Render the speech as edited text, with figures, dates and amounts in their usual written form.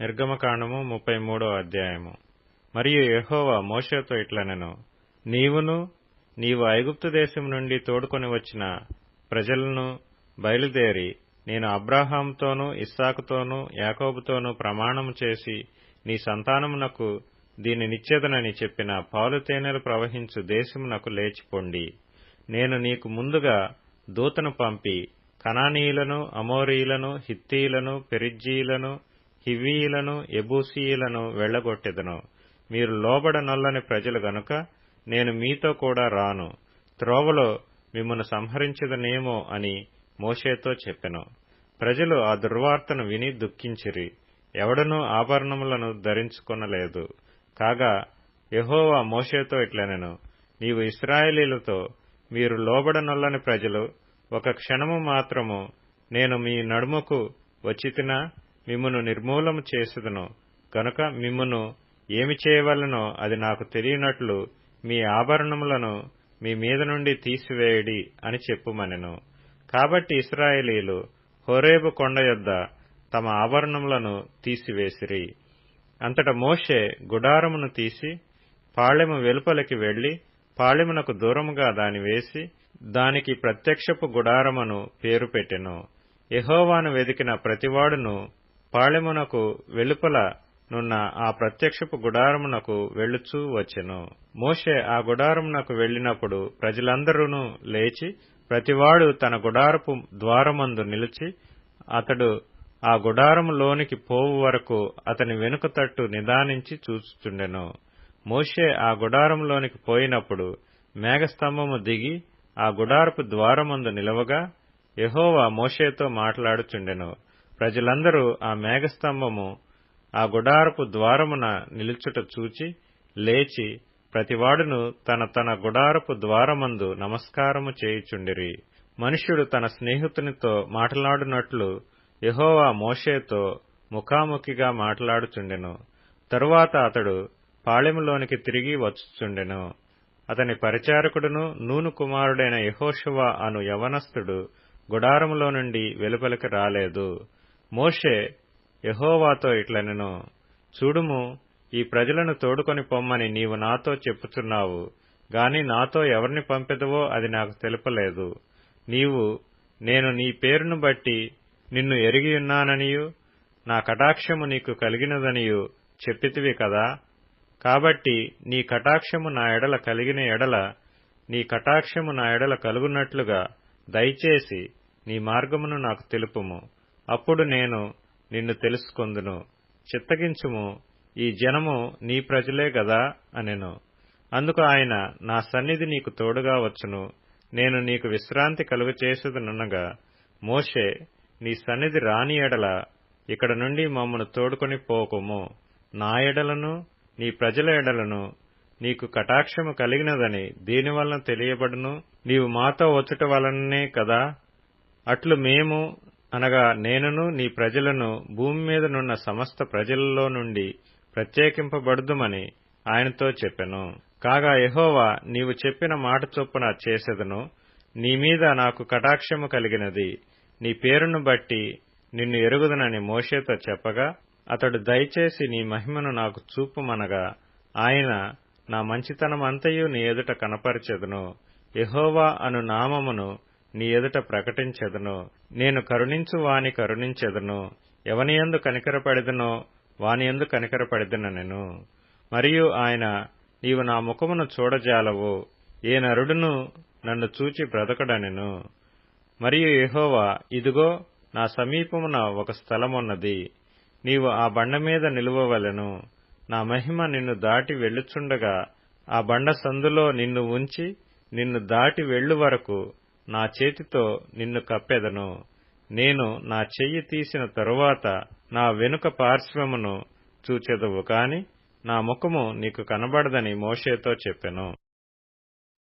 నిర్గమకాండము 33వ అధ్యాయము. మరియు యెహోవా మోషేతో ఇట్లనెను, నీవు ఐగుప్తు దేశం నుండి తోడుకొని వచ్చిన ప్రజలను బయలుదేరి నేను అబ్రాహాముతోనూ ఇస్సాకుతోనూ యాకోబుతోనూ ప్రమాణము చేసి నీ సంతానమునకు దీనినిచ్చేదనని చెప్పిన పాలు తేనెలు ప్రవహించు దేశమునకు లేచిపొండి. నేను నీకు ముందుగా దూతను పంపి కనానీయులను, అమోరీయులను, హిత్తీయులను, పెరిజ్జీయులను, హివ్వీయులను, యెబూసీయులను వెళ్లగొట్టెదను. మీరు లోబడనొల్లని ప్రజలు గనుక నేను మీతో కూడా రాను, త్రోవలో మిమ్మును సంహరించెదనేమో అని మోషేతో చెప్పెను. ప్రజలు ఆ దుర్వార్తను విని దుఃఖించిరి. ఎవడనూ ఆభరణములను ధరించుకొనలేదు. కాగా యెహోవా మోషేతో ఇట్లనెను, నీవు ఇశ్రాయేలీయులతో, మీరు లోబడనొల్లని ప్రజలు, ఒక క్షణము మాత్రము నేను మీ నడుముకు వచ్చితినా మిమ్మును నిర్మూలము చేసెదను గనుక మిమ్మును ఏమి చేయవలెనో అది నాకు తెలియనట్లు మీ ఆభరణములను మీ మీద నుండి తీసివేయడి అని చెప్పుమనెను. కాబట్టి ఇశ్రాయేలీయులు హోరేబు కొండ యొద్ద తమ ఆభరణములను తీసివేసిరి. అంతట మోషే గుడారమును తీసి పాళెము వెలుపలికి వెళ్లి పాళెమునకు దూరముగా దాని వేసి దానికి ప్రత్యక్షపు గుడారమును పేరు పెట్టెను. యెహోవాను వెదికిన ప్రతివాడును పాళెమునకు వెలుపల నున్న ఆ ప్రత్యక్షపు గుడారమునకు వెళ్ళుచూ వచ్చెను. మోషే ఆ గుడారమునకు వెళ్లినప్పుడు ప్రజలందరూ లేచి ప్రతివాడు తన గుడారపు ద్వారమందు నిలిచి అతడు ఆ గుడారములోనికి పోవు వరకు అతని వెనుక తట్టు నిదానించి చూచుచుండెను. మోషే ఆ గుడారములోనికి పోయినప్పుడు మేఘస్తంభము దిగి ఆ గుడారపు ద్వారమందు నిలవగా యెహోవా మోషేతో మాట్లాడుచుండెను. ప్రజలందరూ ఆ మేఘస్తంభము ఆ గుడారపు ద్వారమున నిలుచుట చూచి లేచి ప్రతివాడును తన తన గుడారపు ద్వారమందు నమస్కారము చేయుచుండిరి. మనుష్యుడు తన స్నేహితునితో మాట్లాడునట్లు యెహోవా మోషేతో ముఖాముఖిగా మాట్లాడుచుండెను. తరువాత అతడు పాళెములోనికి తిరిగి వచ్చుచుండెను. అతని పరిచారకుడును నూను కుమారుడైన యెహోషువ అను యవనస్తుడు గుడారములో నుండి వెలుపలికి రాలేదు. మోషే యెహోవాతో ఇట్లనెను, చూడుము, ఈ ప్రజలను తోడుకొని పొమ్మని నీవు నాతో చెప్పుచున్నావు గాని నాతో ఎవరిని పంపెదవో అది నాకు తెలుపలేదు. నేను నీ పేరును బట్టి నిన్ను ఎరిగియున్నాననియు నా కటాక్షము నీకు కలిగినదనియు చెప్పితివి కదా. కాబట్టి నీ కటాక్షము నా ఎడల కలిగిన ఎడల నీ కటాక్షము నా ఎడల కలుగునట్లుగా దయచేసి నీ మార్గమును నాకు తెలుపుము. అప్పుడు నేను నిన్ను తెలుసుకొందును. చిత్తగించుము, ఈ జనము నీ ప్రజలే గదా అనెను. అందుకు ఆయన, నా సన్నిధి నీకు తోడుగా వచ్చును, నేను నీకు విశ్రాంతి కలుగచేసేదనగా మోషే, నీ సన్నిధి రాని ఎడల ఇక్కడ నుండి మమ్మను తోడుకొని పోకుము. నా ఎడలను నీ ప్రజల ఎడలను నీకు కటాక్షము కలిగినదని దీనివలన తెలియబడును, నీవు మాతో వచ్చుట వలననే కదా. అట్లు మేము అనగా నేనును నీ ప్రజలను భూమి మీద నున్న సమస్త ప్రజలలో నుండి ప్రత్యేకింపబడుదుమని ఆయనతో చెప్పెను. కాగా యెహోవా, నీవు చెప్పిన మాట చొప్పున చేసెదను. నీ మీద నాకు కటాక్షము కలిగినది, నీ పేరును బట్టి నిన్ను ఎరుగుదనని మోషేతో చెప్పగా అతడు, దయచేసి నీ మహిమను నాకు చూపుమనగా ఆయన, నా మంచితనమంతయు నీ ఎదుట కనపరచెదను, యెహోవా అను నామమును నీ ఎదుట ప్రకటించెదను. నేను కరుణించు వాని కరుణించెదను, ఎవనియందు కనికరపడెదనో వానియందు కనికరపడెదనెను. మరియు ఆయన, నీవు నా ముఖమును చూడజాలవు, ఏ నరుడును నన్ను చూచి బ్రతకడనెను. మరియు యెహోవా, ఇదిగో నా సమీపమున ఒక స్థలమున్నది, నీవు ఆ బండ మీద నిలువవలెను. నా మహిమ నిన్ను దాటి వెళ్ళుచుండగా ఆ బండ సందులో నిన్ను ఉంచి నిన్ను దాటి వెళ్ళు వరకు నా చేతితో నిన్ను కప్పెదను. నేను నా చెయ్యి తీసిన తరువాత నా వెనుక పార్శ్వమును చూచెదవు కాని నా ముఖము నీకు కనబడదని మోషేతో చెప్పెను.